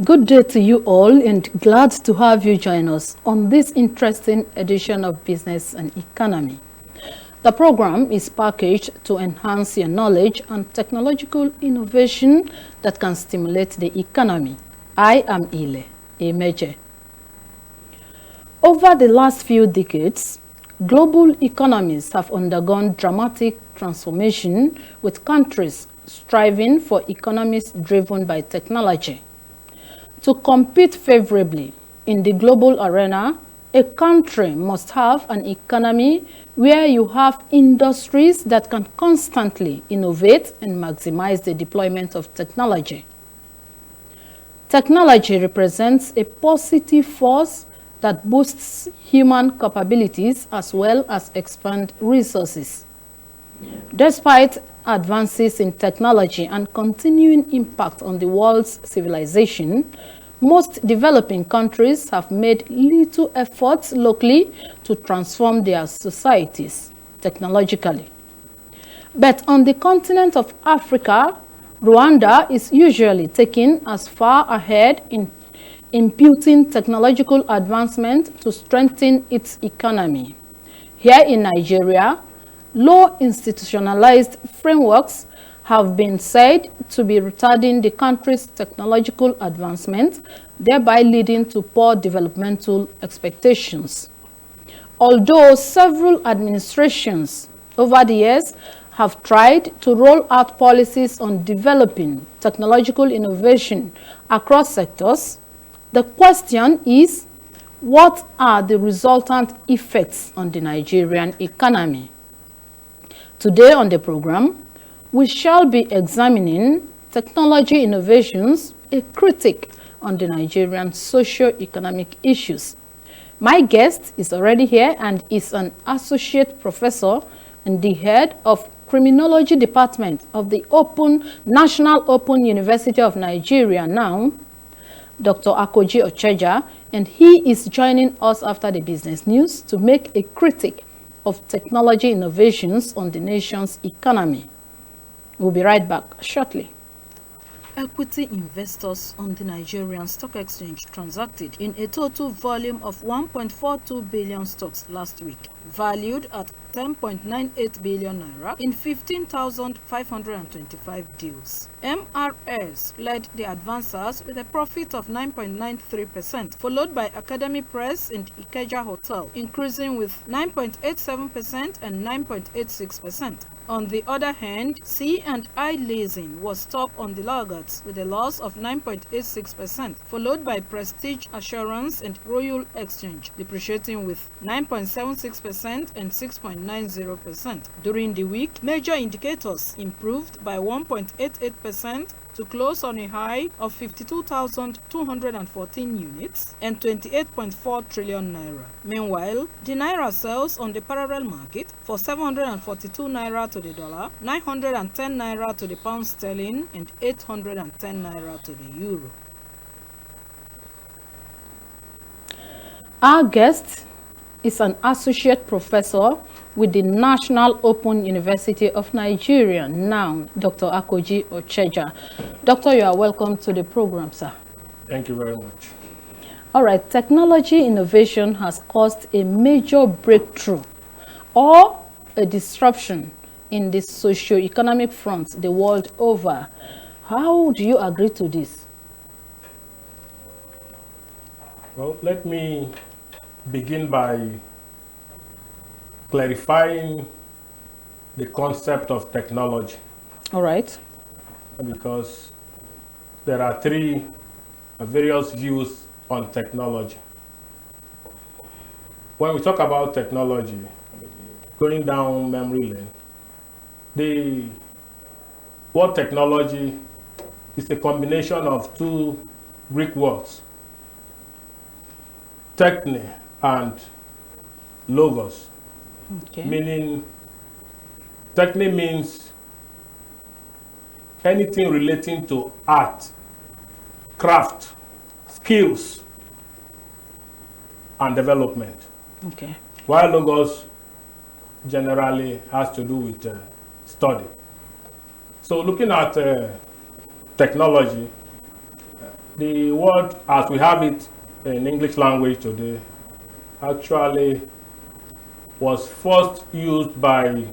Good day to you all, and glad to have you join us on this interesting edition of Business and Economy. The program is packaged to enhance your knowledge on technological innovation that can stimulate the economy. I am Ile Emeje. Over the last few decades, global economies have undergone dramatic transformation, with countries striving for economies driven by technology. To compete favorably in the global arena, a country must have an economy where you have industries that can constantly innovate and maximize the deployment of technology. Technology represents a positive force that boosts human capabilities as well as expand resources. Despite advances in technology and continuing impact on the world's civilization, most developing countries have made little efforts locally to transform their societies technologically. But on the continent of Africa, Rwanda is usually taken as far ahead in imputing technological advancement to strengthen its economy. Here in Nigeria, low institutionalized frameworks have been said to be retarding the country's technological advancement, thereby leading to poor developmental expectations. Although several administrations over the years have tried to roll out policies on developing technological innovation across sectors, the question is, what are the resultant effects on the Nigerian economy? Today on the program, we shall be examining technology innovations, a critique on the Nigerian socio-economic issues. My guest is already here and is an associate professor and the head of Criminology Department of the National Open University of Nigeria, NOUN, Dr. Akoji Ocheja, and he is joining us after the business news to make a critique of technology innovations on the nation's economy. We'll be right back shortly. Equity investors on the Nigerian Stock Exchange transacted in a total volume of 1.42 billion stocks last week, valued at 10.98 billion naira in 15,525 deals. MRS led the advancers with a profit of 9.93%, followed by Academy Press and Ikeja Hotel, increasing with 9.87% and 9.86%. On the other hand, C&I Leasing was top on the laggards with a loss of 9.86%, followed by Prestige Assurance and Royal Exchange, depreciating with 9.76% and 6.90%. During the week, major indicators improved by 1.88% to close on a high of 52,214 units and 28.4 trillion naira. Meanwhile, the naira sells on the parallel market for 742 naira to the dollar, 910 naira to the pound sterling, and 810 naira to the euro. Our guest is an associate professor with the National Open University of Nigeria, NOUN, Dr. Akoji Ocheja. Doctor, you are welcome to the program, sir. Thank you very much. All right, technology innovation has caused a major breakthrough or a disruption in the socio-economic front the world over. How do you agree to this? Well, let me begin by clarifying the concept of technology. All right. Because there are three various views on technology. When we talk about technology, going down memory lane, the word technology is a combination of two Greek words, techne and logos. Okay. Meaning, techne means anything relating to art, craft, skills, and development. Okay. While logos generally has to do with study. So looking at technology, the word as we have it in English language today actually was first used by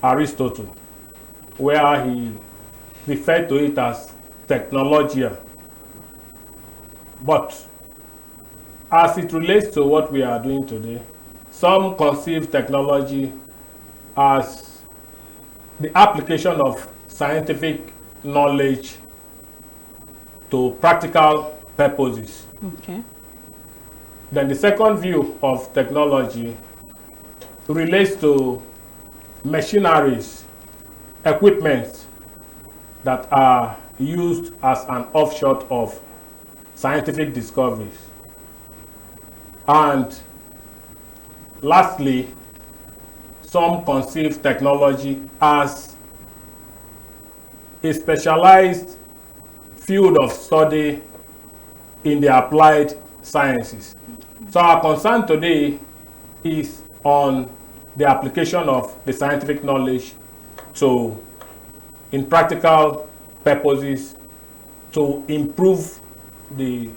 Aristotle, where he referred to it as technologia. But as it relates to what we are doing today, some conceive technology as the application of scientific knowledge to practical purposes. Okay. Then the second view of technology relates to machineries, equipment that are used as an offshoot of scientific discoveries. And lastly, some conceive technology as a specialized field of study in the applied sciences. So our concern today is on the application of the scientific knowledge in practical purposes to improve the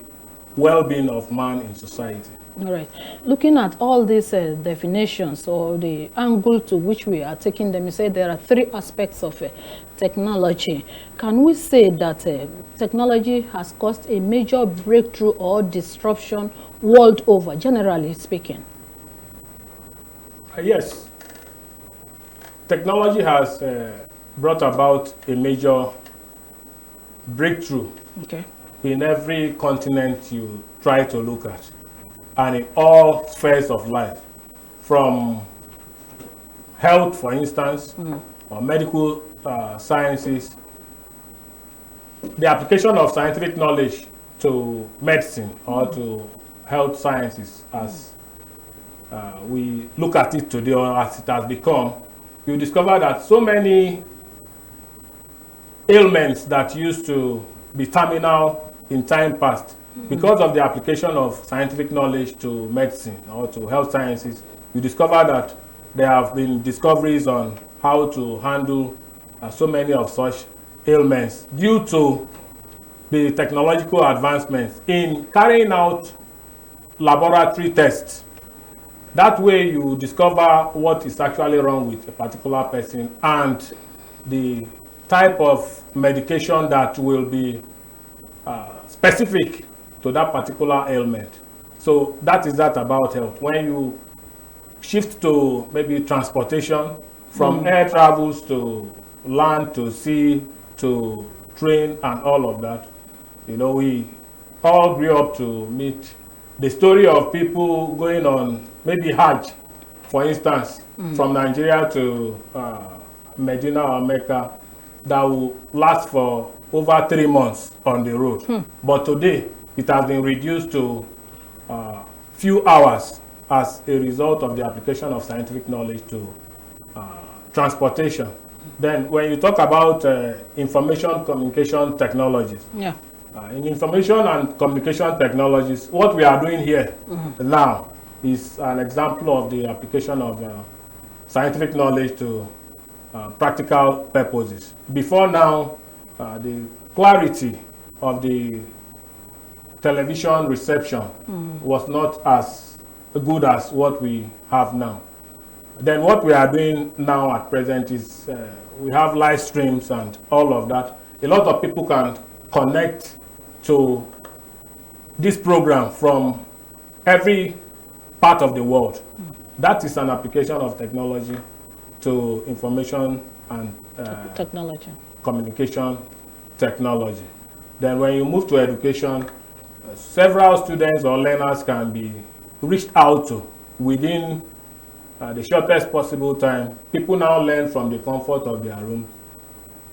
well-being of man in society. All right. Looking at all these definitions or the angle to which we are taking them, you say there are three aspects of technology. Can we say that technology has caused a major breakthrough or disruption world over, generally speaking? Yes. Technology has brought about a major breakthrough in every continent you try to look at, and in all spheres of life, from health, for instance, or medical sciences. The application of scientific knowledge to medicine or to health sciences, as we look at it today, or as it has become, you discover that so many ailments that used to be terminal in time past, because of the application of scientific knowledge to medicine or to health sciences, you discover that there have been discoveries on how to handle so many of such ailments due to the technological advancements in carrying out laboratory tests. That way you discover what is actually wrong with a particular person and the type of medication that will be specific to that particular ailment. So that is that about health. When you shift to maybe transportation, from air travels to land to sea to train and all of that, you know, we all grew up to meet the story of people going on maybe Hajj, for instance, from Nigeria to Medina or Mecca, that will last for over 3 months on the road. But today, it has been reduced to few hours as a result of the application of scientific knowledge to transportation. Then when you talk about information communication technologies, in information and communication technologies, what we are doing here now is an example of the application of scientific knowledge to practical purposes. Before now, the clarity of the television reception was not as good as what we have now. Then what we are doing now at present is we have live streams and all of that. A lot of people can connect to this program from every part of the world. That is an application of technology to information and communication technology. Then when you move to education, several students or learners can be reached out to within the shortest possible time. People now learn from the comfort of their room.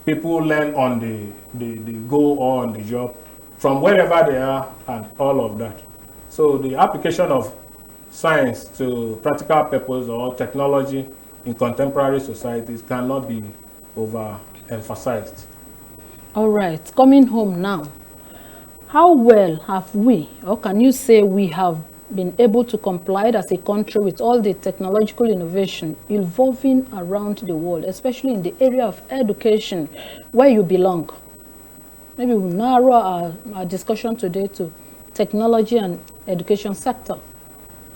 People learn on the go or on the job from wherever they are and all of that. So the application of science to practical purpose or technology in contemporary societies cannot be overemphasized. All right, coming home now, how well have we, or can you say we have been able to comply as a country with all the technological innovation evolving around the world, especially in the area of education where you belong? maybe we'll narrow our discussion today to technology and education sector.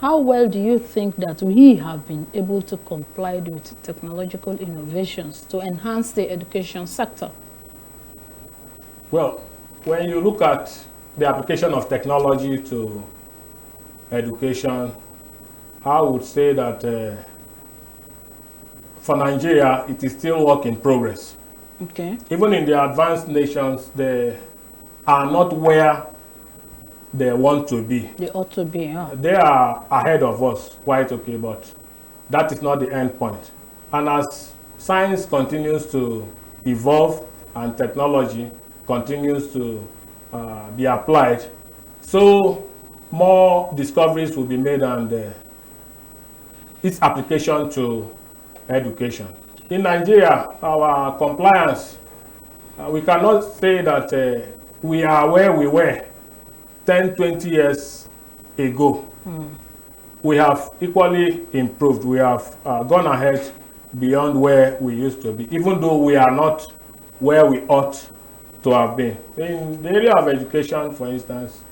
How well do you think that we have been able to comply with technological innovations to enhance the education sector? Well, when you look at the application of technology to education, I would say that for Nigeria, it is still work in progress. Okay. Even in the advanced nations, they are not where they want to be. They ought to be, yeah. They are ahead of us, quite okay, but that is not the end point. And as science continues to evolve and technology continues to be applied, so more discoveries will be made and its application to education. In Nigeria, our compliance, we cannot say that we are where we were 10, 20 years ago. We have equally improved. We have gone ahead beyond where we used to be, even though we are not where we ought to have been. In the area of education, for instance,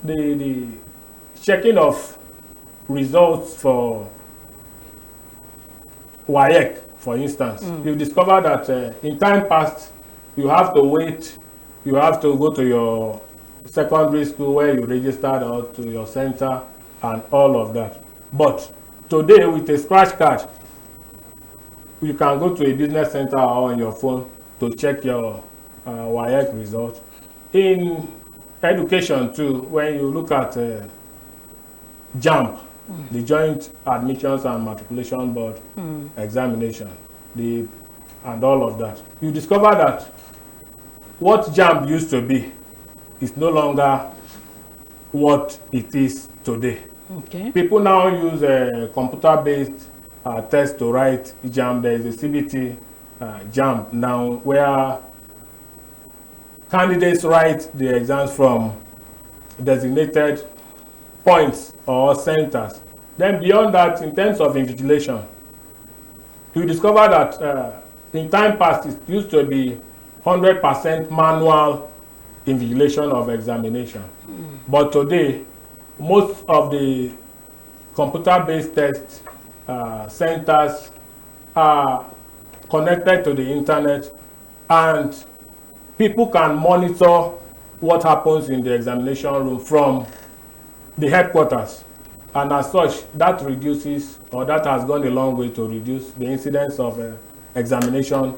the checking of results for WAEC, for instance, you discover that in time past, you have to wait, you have to go to your secondary school where you registered or to your center and all of that. But today, with a scratch card, you can go to a business center or on your phone to check your WAEC result. In education too, when you look at JAMB, the Joint Admissions and Matriculation Board examination, and all of that, you discover that what JAMB used to be is no longer what it is today. Okay. People now use a computer-based test to write JAMB. There is a CBT JAMB now where candidates write the exams from designated points or centers. Then beyond that, in terms of invigilation, you discover that in time past, it used to be 100% manual invigilation of examination. But today, most of the computer-based test centers are connected to the internet, and people can monitor what happens in the examination room from the headquarters. And as such, that reduces, or that has gone a long way to reduce the incidence of examination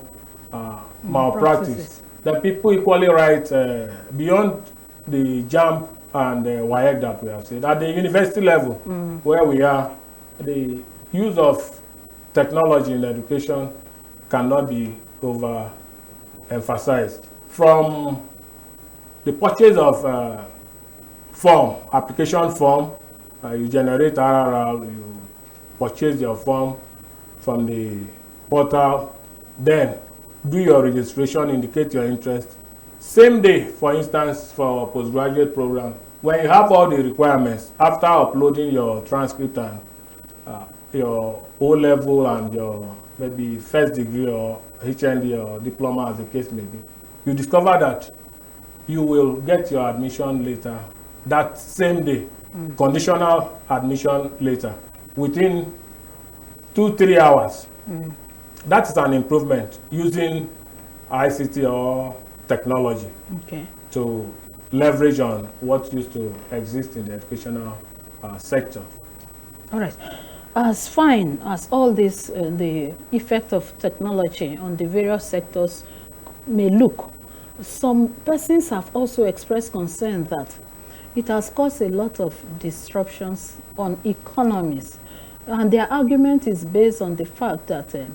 malpractice. The people equally write beyond the JAMB and WAEC that we have said. At the university level, where we are, the use of technology in education cannot be overemphasized. From the purchase of form, application form, you generate RRL, you purchase your form from the portal, then do your registration, indicate your interest. Same day, for instance, for postgraduate program, when you have all the requirements, after uploading your transcript and your O-level and your maybe first degree or HND or diploma, as the case may be, you discover that you will get your admission later that same day, conditional admission later, within 2-3 hours. That is an improvement using ICT or technology to leverage on what used to exist in the educational sector. All right. As fine as all this, the effect of technology on the various sectors may look, some persons have also expressed concern that it has caused a lot of disruptions on economies. And their argument is based on the fact that the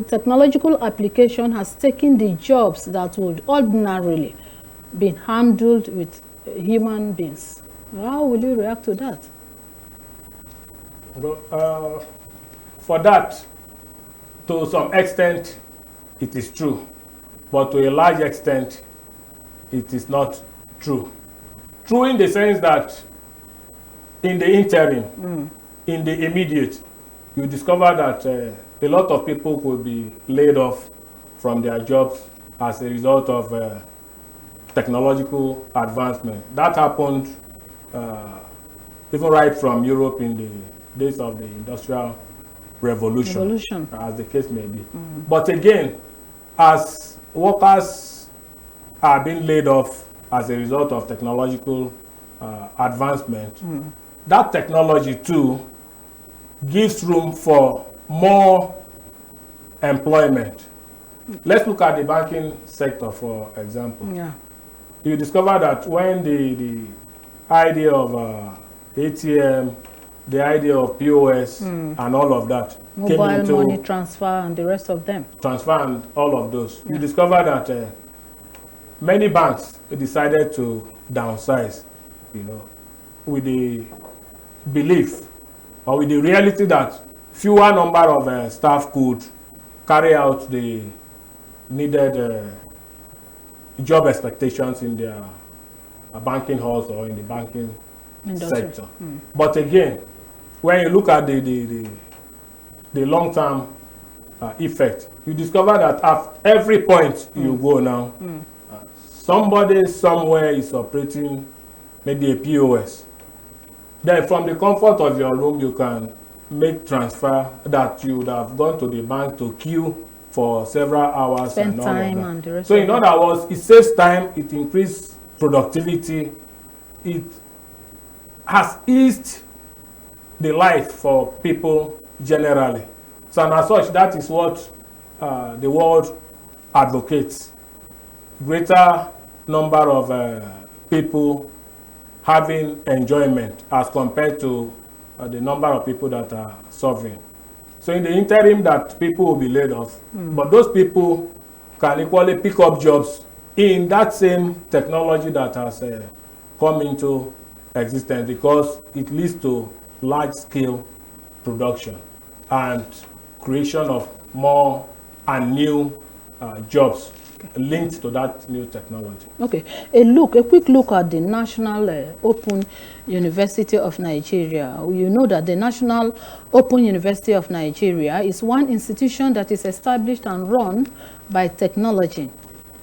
technological application has taken the jobs that would ordinarily be handled with human beings. How will you react to that? Well, for that, to some extent, it is true. But to a large extent, it is not true. True in the sense that in the interim, in the immediate, you discover that a lot of people could be laid off from their jobs as a result of technological advancement. That happened even right from Europe in the days of the Industrial Revolution. As the case may be. But again, as workers are being laid off as a result of technological advancement, that technology too gives room for more employment. Let's look at the banking sector, for example. Yeah. You discover that when the idea of ATM, the idea of POS, and all of that Mobile came into money transfer and the rest of them. transfer and all of those, you discover that many banks decided to downsize, with the belief or with the reality that fewer number of staff could carry out the needed job expectations in their banking halls or in the banking sector. But again, when you look at the long-term effect, you discover that at every point you go now, somebody somewhere is operating maybe a POS. Then from the comfort of your room, you can make transfer that you would have gone to the bank to queue for several hours. Spend and all time of that. and the rest So of in other words, it saves time, it increases productivity, it has eased the life for people generally. So and as such, that is what the world advocates. Greater number of people having enjoyment as compared to the number of people that are suffering. So in the interim that people will be laid off, but those people can equally pick up jobs in that same technology that has come into existence, because it leads to large-scale production and creation of more and new jobs linked to that new technology. Okay, a quick look at the National Open University of Nigeria. You know that the National Open University of Nigeria is one institution that is established and run by technology.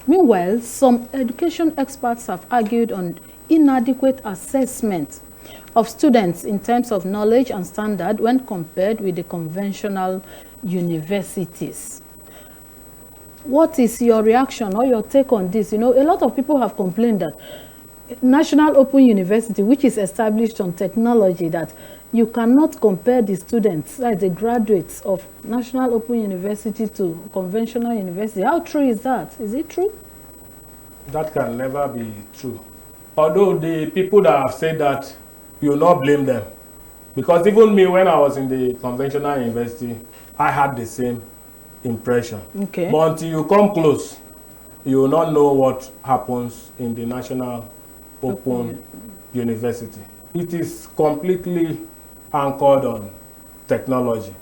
Meanwhile, some education experts have argued on inadequate assessment of students in terms of knowledge and standard when compared with the conventional universities. What is your reaction or your take on this? A lot of people have complained that National Open University, which is established on technology, that you cannot compare the students, like the graduates of National Open University to conventional university. How true is that? Is it true? That can never be true. Although the people that have said that, you will not blame them. Because even me, when I was in the conventional university, I had the same impression. Okay. But until you come close, you will not know what happens in the National Open University. It is completely anchored on technology.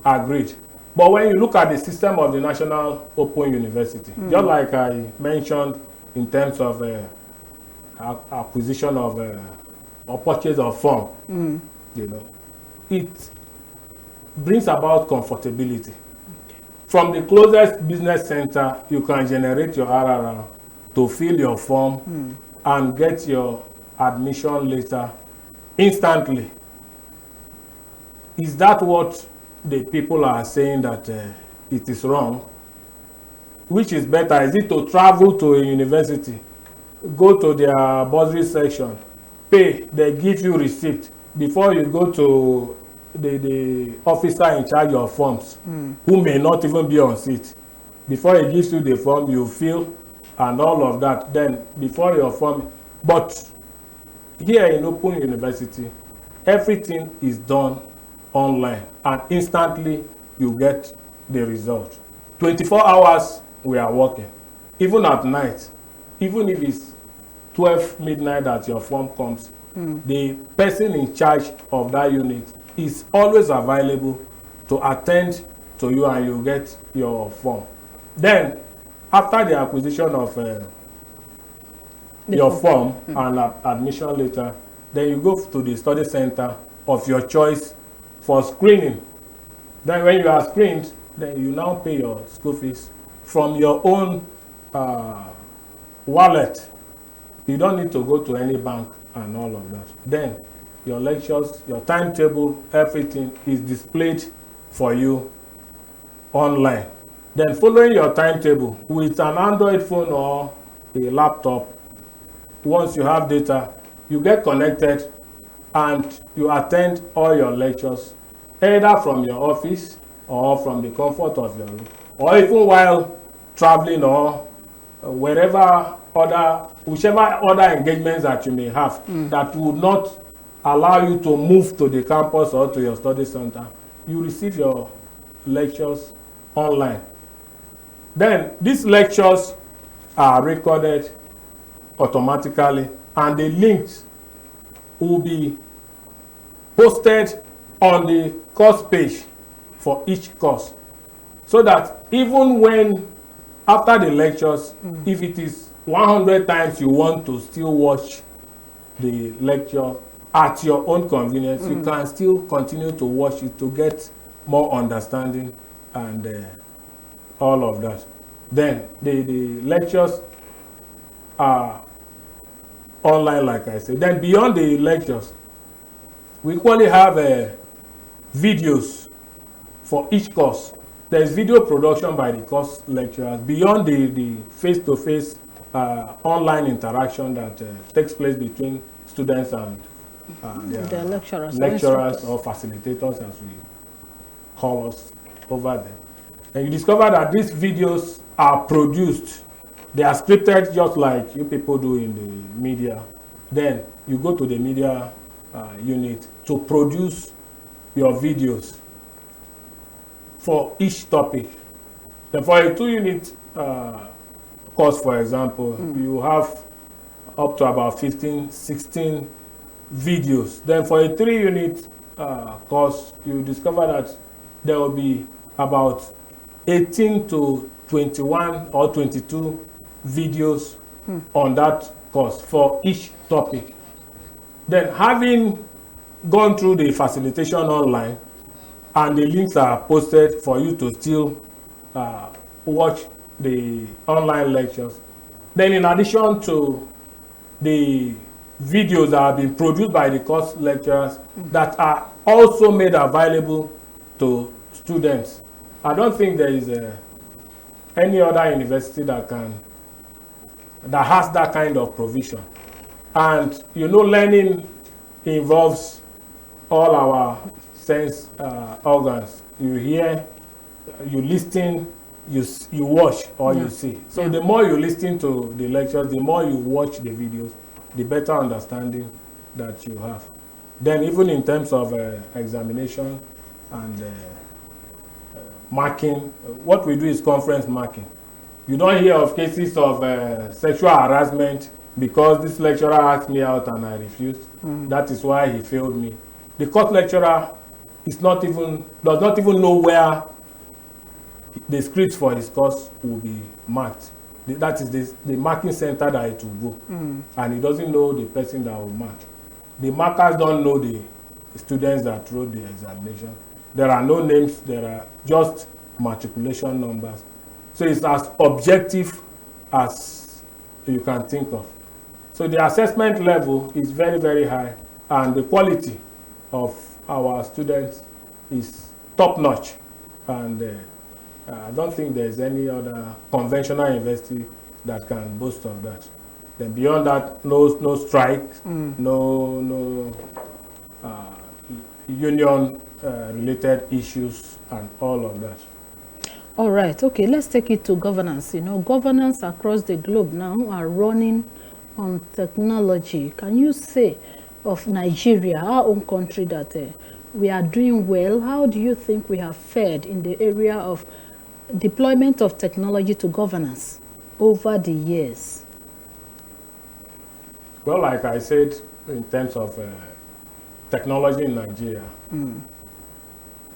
Agreed. But when you look at the system of the National Open University, just like I mentioned in terms of acquisition of or purchase of form, it brings about comfortability. From the closest business center, you can generate your RRR to fill your form and get your admission letter instantly. Is that what the people are saying that it is wrong? Which is better? Is it to travel to a university, go to their bursary section, pay, they give you receipt before you go to the officer in charge of forms, who may not even be on seat? Before he gives you the form, you fill and all of that. Then before your form, but here in Open University, everything is done online and instantly you get the result. 24 hours we are working. Even at night, even if it's 12 midnight that your form comes, the person in charge of that unit is always available to attend to you and you get your form. Then, after the acquisition of your form and admission letter, then you go to the study center of your choice for screening. Then when you are screened, then you now pay your school fees from your own wallet. You don't need to go to any bank and all of that. Then your lectures, your timetable, everything is displayed for you online. Then following your timetable with an Android phone or a laptop, once you have data, you get connected and you attend all your lectures, either from your office or from the comfort of your room, or even while traveling or whichever other engagements that you may have that would not allow you to move to the campus or to your study center. You receive your lectures online. Then these lectures are recorded automatically and the links will be posted on the course page for each course, so that even when after the lectures, if it is 100 times you want to still watch the lecture at your own convenience, you can still continue to watch it to get more understanding and all of that. Then the lectures are online, like I said. Then beyond the lectures, we equally have videos for each course. There is video production by the course lecturers beyond the face-to-face online interaction that takes place between students and their lecturers or facilitators, as we call us over there. And you discover that these videos are produced. They are scripted just like you people do in the media. Then you go to the media unit to produce your videos for each topic. Then for a 2-unit course, for example, you have up to about 15, 16 videos. Then for a 3-unit course, you discover that there will be about 18 to 21 or 22 videos on that course for each topic. Then having gone through the facilitation online, and the links are posted for you to still watch the online lectures. Then in addition to the videos that have been produced by the course lecturers that are also made available to students, I don't think there is any other university that has that kind of provision. And you know, learning involves all our sense organs. You hear, you listen, you watch, or you see. So the more you listen to the lectures, the more you watch the videos, the better understanding that you have. Then even in terms of examination and marking, what we do is conference marking. You don't hear of cases of sexual harassment because this lecturer asked me out and I refused. That is why he failed me. The course lecturer does not even know where the scripts for his course will be marked. That is the marking center that it will go. And he doesn't know the person that will mark. The markers don't know the students that wrote the examination. There are no names, there are just matriculation numbers. So it's as objective as you can think of. So the assessment level is very, very high, and the quality of our students is top-notch. And I don't think there's any other conventional university that can boast of that. Then beyond that, no strikes, no union related issues and all of that. All right, okay, let's take it to governance. You know, governance across the globe now are running on technology. Can you say of Nigeria, our own country, that we are doing well? How do you think we have fared in the area of deployment of technology to governance over the years? Well, like I said, in terms of technology in Nigeria,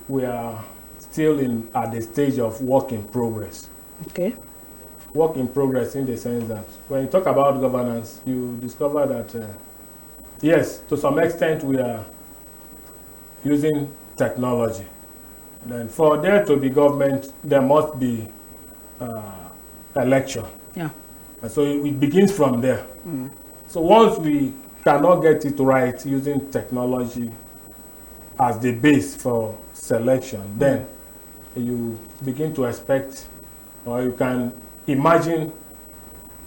we are still at the stage of work in progress. Okay. Work in progress in the sense that when you talk about governance, you discover that, yes, to some extent we are using technology. Then for there to be government, there must be election. Yeah. And so it begins from there. So once we cannot get it right using technology as the base for selection, then you begin to expect, or you can imagine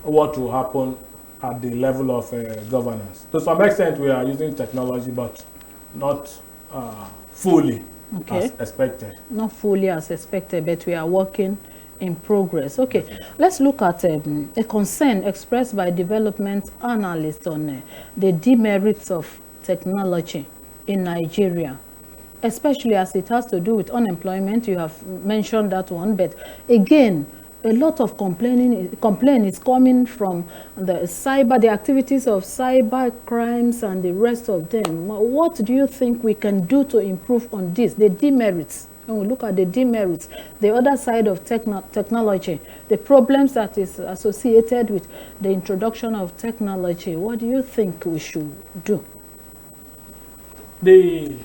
what will happen at the level of governance. To some extent, we are using technology, but not fully as expected. Not fully as expected, but we are working in progress. Okay, let's look at a concern expressed by development analysts on the demerits of technology in Nigeria, especially as it has to do with unemployment. You have mentioned that one, but again, a lot of complaint is coming from the activities of cyber crimes and the rest of them. What do you think we can do to improve on this, the demerits? When we look at the demerits, the other side of technology, the problems that is associated with the introduction of technology, what do you think we should do? The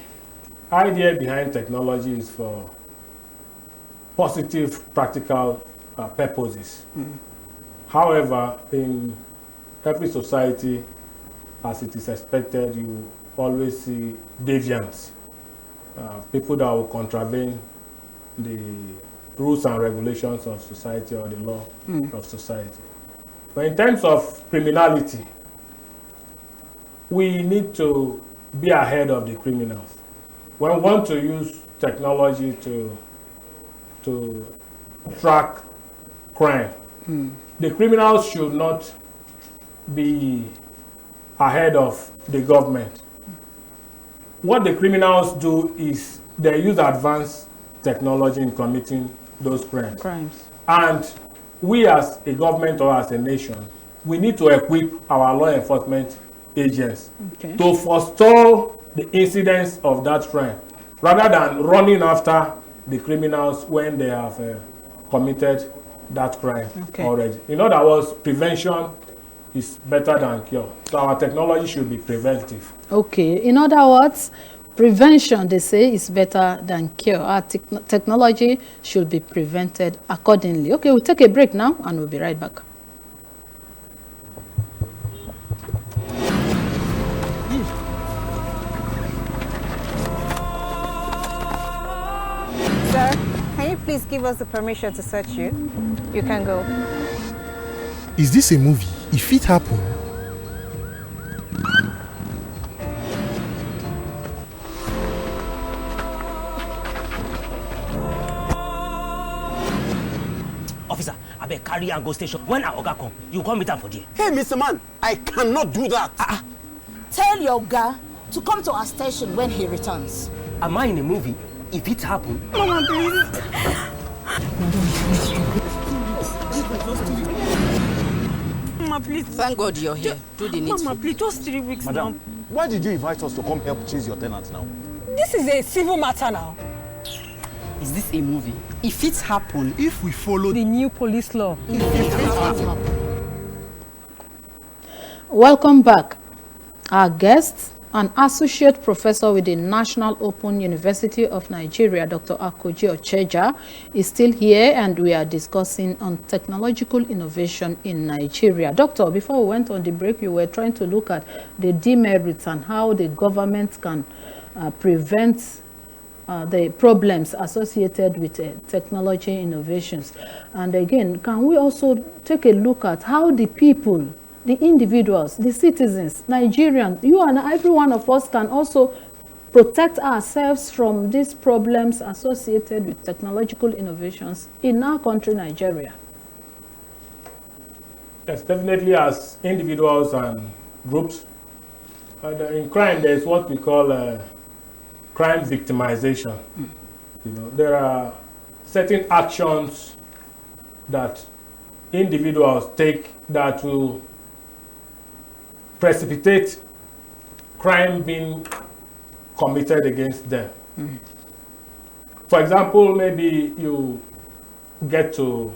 idea behind technology is for positive, practical purposes. However, in every society, as it is expected, you always see deviants, people that will contravene the rules and regulations of society or the law of society. But in terms of criminality, we need to be ahead of the criminals. When we want to use technology to track crime, the criminals should not be ahead of the government. What the criminals do is they use advanced technology in committing those crimes. And we as a government or as a nation, we need to equip our law enforcement agents to forestall the incidence of that crime, rather than running after the criminals when they have committed that crime already. In other words, prevention is better than cure. So our technology should be preventive. Okay. In other words, prevention, they say, is better than cure. Our technology should be prevented accordingly. Okay, we'll take a break now and we'll be right back. Sir, can you please give us the permission to search you? You can go. Is this a movie? If it happened. Officer, I beg carry and go station. When our Oga come, you come meet am for there. Hey, Mr. Man, I cannot do that. Tell your Oga to come to our station when he returns. Am I in a movie? If it happen, Mama, please. Mama, please. Thank God you're here. Do the needful. Mama, please, just 3 weeks Madam, now. why did you invite us to come help chase your tenant now? This is a civil matter now. Is this a movie? If it happen, If we follow The new police law. Welcome back. Our guest, an associate professor with the National Open University of Nigeria, Dr. Akoji Ocheja, is still here, and we are discussing on technological innovation in Nigeria. Doctor, before we went on the break, you were trying to look at the demerits and how the government can prevent the problems associated with technology innovations. And again, can we also take a look at how the people, the individuals, the citizens, Nigerians, you and every one of us can also protect ourselves from these problems associated with technological innovations in our country, Nigeria? Yes, definitely as individuals and groups. In crime, there is what we call crime victimization. You know, there are certain actions that individuals take that will precipitate crime being committed against them. For example, maybe you get to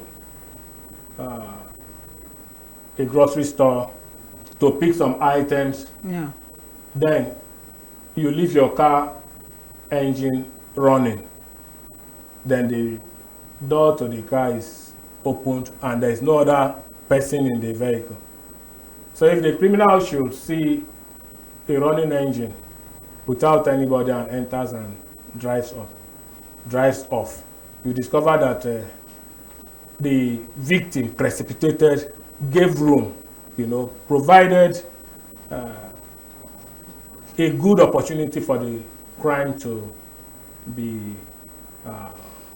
a grocery store to pick some items, then you leave your car engine running, then the door to the car is opened and there is no other person in the vehicle. So if the criminal should see a running engine without anybody and enters and drives off, you discover that the victim precipitated, gave room, provided a good opportunity for the crime to be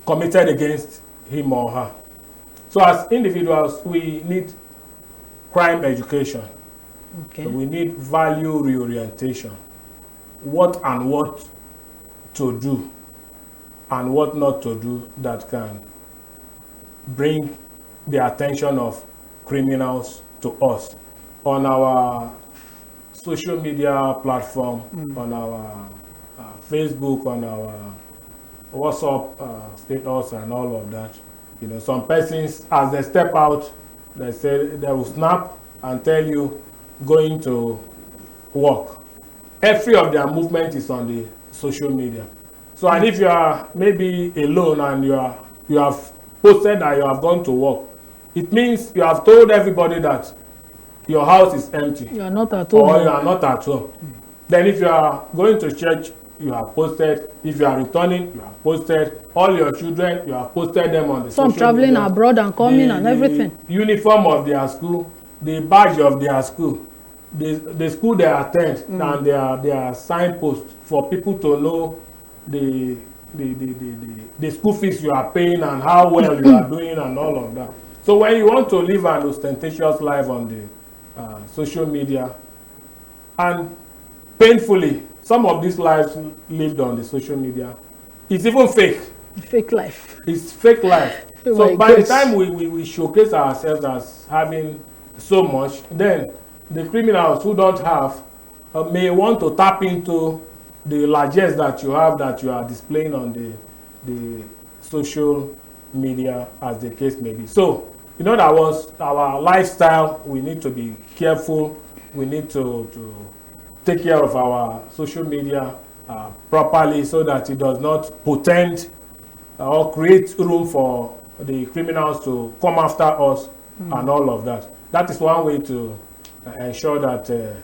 committed against him or her. So as individuals, we need crime education. Okay. So we need value reorientation. What to do and what not to do that can bring the attention of criminals to us on our social media platform, on our Facebook, on our WhatsApp status and all of that. Some persons, as they step out, they say they will snap and tell you going to work. Every of their movement is on the social media. So, and if you are maybe alone and you have posted that you have gone to work, it means you have told everybody that your house is empty. You are not at home. Or you are not at home. Then if you are going to church, you have posted. If you are returning, you have posted. All your children, you have posted them on the social media. Some traveling abroad and coming and everything. The uniform of their school, the badge of their school, the school they attend, and their signposts for people to know the school fees you are paying and how well you are doing and all of that. So when you want to live an ostentatious life on the social media, and painfully, some of these lives lived on the social media, it's even fake. Fake life. It's fake life. Oh So by gosh. the time we showcase ourselves as having so much, then the criminals who don't have may want to tap into the largesse that you have, that you are displaying on the social media, as the case may be. So, that was our lifestyle. We need to be careful. We need to take care of our social media properly so that it does not portend or create room for the criminals to come after us and all of that. That is one way to ensure that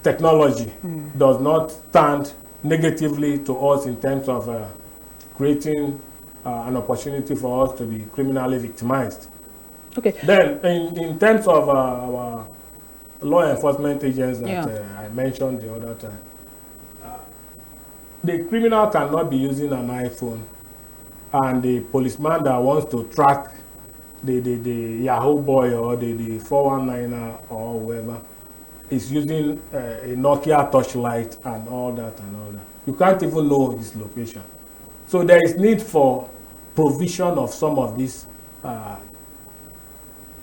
technology does not stand negatively to us in terms of creating an opportunity for us to be criminally victimized. Okay. Then, in terms of our law enforcement agents that I mentioned the other time, the criminal cannot be using an iPhone, and the policeman that wants to track the Yahoo boy or the 419er or whoever is using a Nokia touchlight and all that. You can't even know his location. So there is need for provision of some of these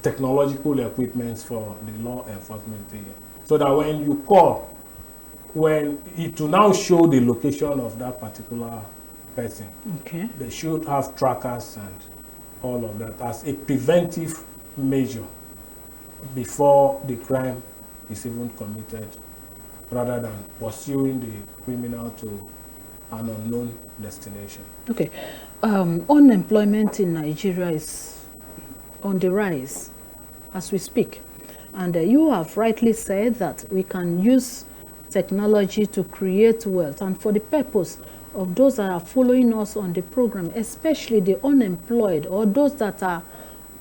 technological equipments for the law enforcement agent, so that when you call, when it will now show the location of that particular person, Okay. they should have trackers and all of that as a preventive measure before the crime is even committed, rather than pursuing the criminal to an unknown destination. Okay. Unemployment in Nigeria is on the rise as we speak. And you have rightly said that we can use technology to create wealth. And for the purpose of those that are following us on the program, especially the unemployed or those that are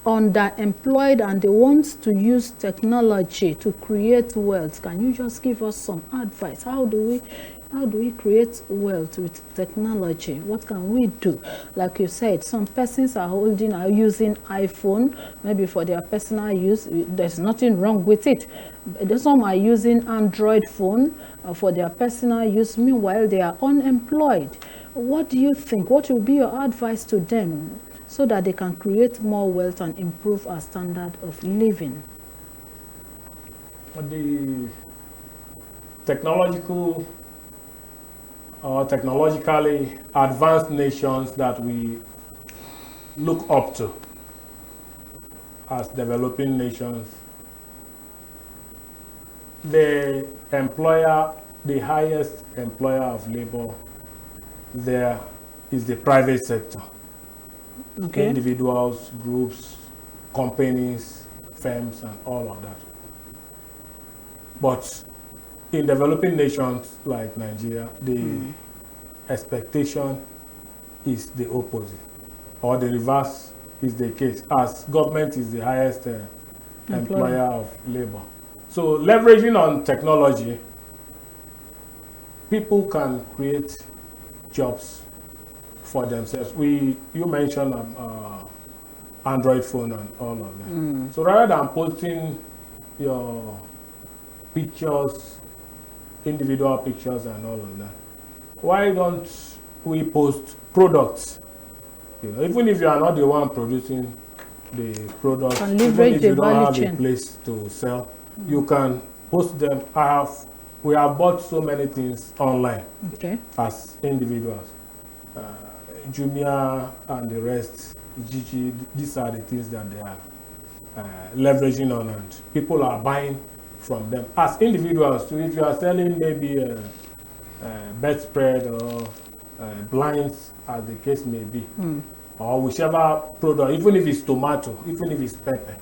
underemployed and they want to use technology to create wealth, can you just give us some advice? How do we create wealth with technology? What can we do? Like you said, some persons are using iPhone, maybe for their personal use. There's nothing wrong with it. Some are using Android phone for their personal use. Meanwhile, they are unemployed. What do you think? What will be your advice to them so that they can create more wealth and improve our standard of living? The technologically advanced nations that we look up to as developing nations, the highest employer of labor there is the private sector. Okay. Individuals, groups, companies, firms and all of that. But in developing nations like Nigeria, the expectation is the opposite, or the reverse is the case, as government is the highest employer of labor. So leveraging on technology, people can create jobs for themselves. You mentioned Android phone and all of that. So rather than posting your pictures, individual pictures and all of that, why don't we post products? Even if you are not the one producing the product, Can even leverage if the you don't value have chain. a place to sell, you can post them. We have bought so many things online Okay. as individuals. Jumia and the rest, Gigi, these are the things that they are leveraging on, and people are buying from them. As individuals, so if you are selling maybe bedspread or blinds, as the case may be, or whichever product, even if it's tomato, even if it's pepper,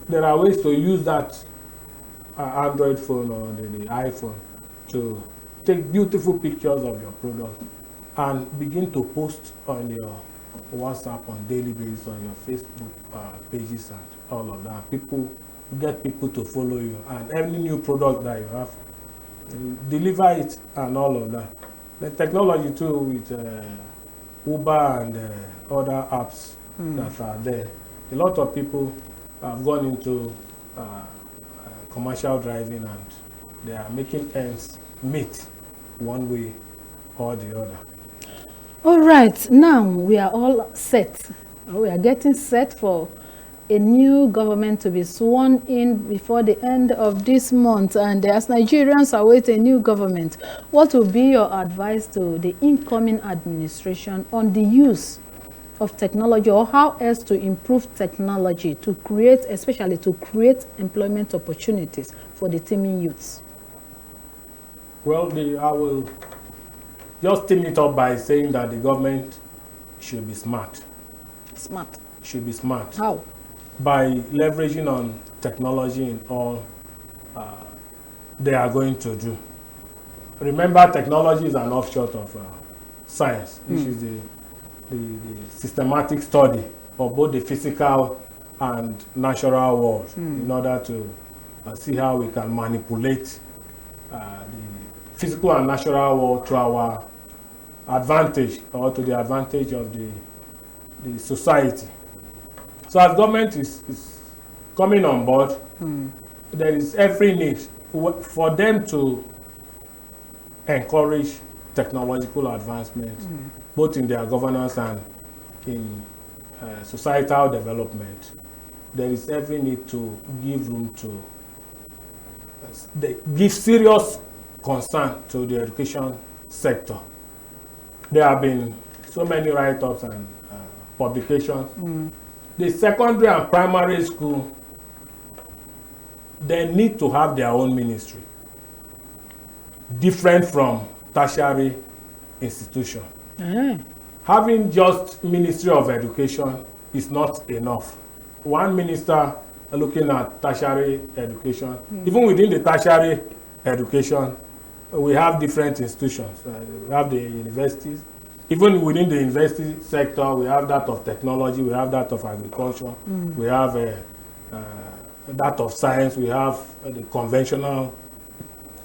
there are ways to use that Android phone or the iPhone to take beautiful pictures of your product and begin to post on your WhatsApp on daily basis, on your Facebook pages and all of that. Get people to follow you, and every new product that you have, you deliver it and all of that. The technology too, with Uber and other apps that are there, a lot of people have gone into commercial driving, and they are making ends meet one way or the other. All right, now we are all set. We are getting set for a new government to be sworn in before the end of this month. And as Nigerians await a new government, what will be your advice to the incoming administration on the use of technology, or how else to improve technology to create, especially to create employment opportunities for the teeming youths? Well, I will just team it up by saying that the government should be smart. Smart. Should be smart. How? By leveraging on technology in all they are going to do. Remember, technology is an offshoot of science, which is the systematic study of both the physical and natural world in order to see how we can manipulate the physical and natural world to our advantage, or to the advantage of the society. So as government is coming on board, there is every need for them to encourage technological advancement, both in their governance and in societal development. There is every need to give room to give serious concern to the education sector. There have been so many write-ups and publications. The secondary and primary school, they need to have their own ministry, different from tertiary institution. Having just Ministry of Education is not enough. One minister looking at tertiary education, even within the tertiary education, we have different institutions. We have the universities. Even within the university sector, we have that of technology, we have that of agriculture, we have that of science, we have the conventional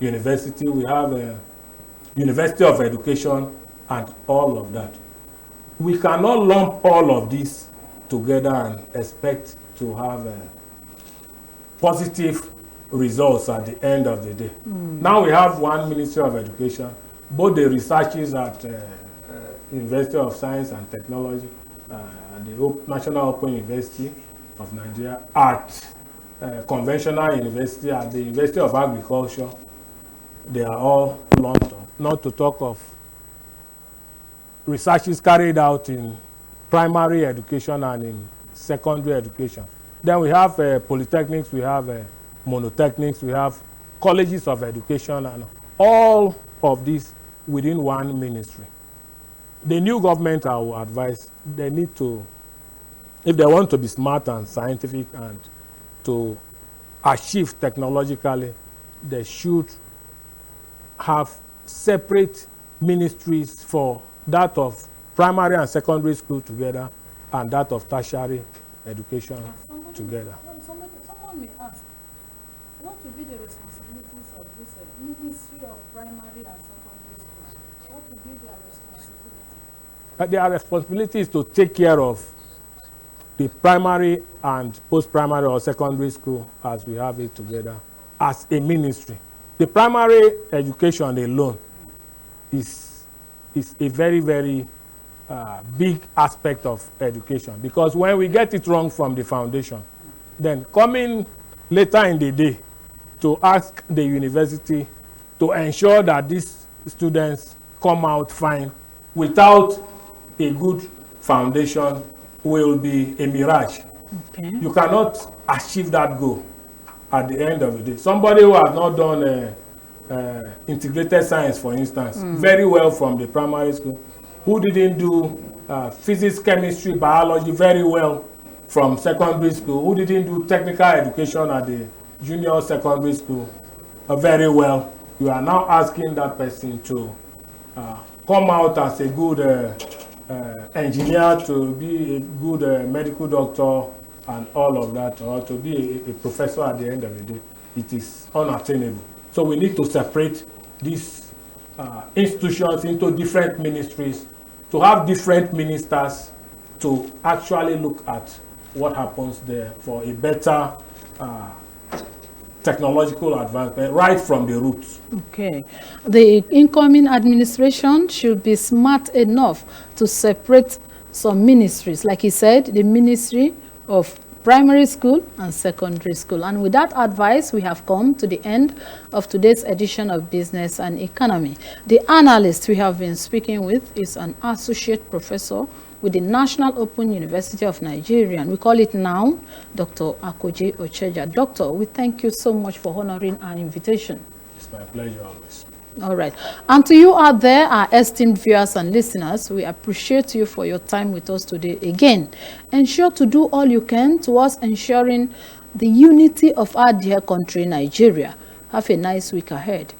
university, we have University of Education, and all of that. We cannot lump all of this together and expect to have positive results at the end of the day. Now we have one Ministry of Education, both the researchers at University of Science and Technology, the National Open University of Nigeria, at Conventional University, at the University of Agriculture. They are all lumped up. Not to talk of researches carried out in primary education and in secondary education. Then we have polytechnics, we have monotechnics, we have colleges of education, and all of this within one ministry. The new government, I will advise, they need to if they want to be smart and scientific and to achieve technologically, they should have separate ministries for that of primary and secondary school together and that of tertiary education together. Someone may ask, what will be the responsibilities of this Ministry of Primary and Secondary School? What will be their responsibility? Their responsibility is to take care of the primary and post-primary or secondary school as we have it together as a ministry. The primary education alone is a very, very big aspect of education, because when we get it wrong from the foundation, then coming later in the day to ask the university to ensure that these students come out fine without a good foundation will be a mirage. Okay. You cannot achieve that goal at the end of the day. Somebody who has not done integrated science, for instance, very well from the primary school, who didn't do physics, chemistry, biology very well from secondary school, who didn't do technical education at the junior secondary school very well, you are now asking that person to come out as a good engineer, to be a good medical doctor and all of that, or to be a professor at the end of the day. It is unattainable. So we need to separate these institutions into different ministries, to have different ministers to actually look at what happens there for a better technological advancement right from the roots. Okay. The incoming administration should be smart enough to separate some ministries. Like he said, the Ministry of Primary School and Secondary School. And with that advice, we have come to the end of today's edition of Business and Economy. The analyst we have been speaking with is an associate professor with the National Open University of Nigeria, and we call it NOUN, Dr. Akoji Ocheja. Doctor, we thank you so much for honoring our invitation. It's my pleasure always. All right. And to you out there, our esteemed viewers and listeners, we appreciate you for your time with us today. Again, ensure to do all you can towards ensuring the unity of our dear country, Nigeria. Have a nice week ahead.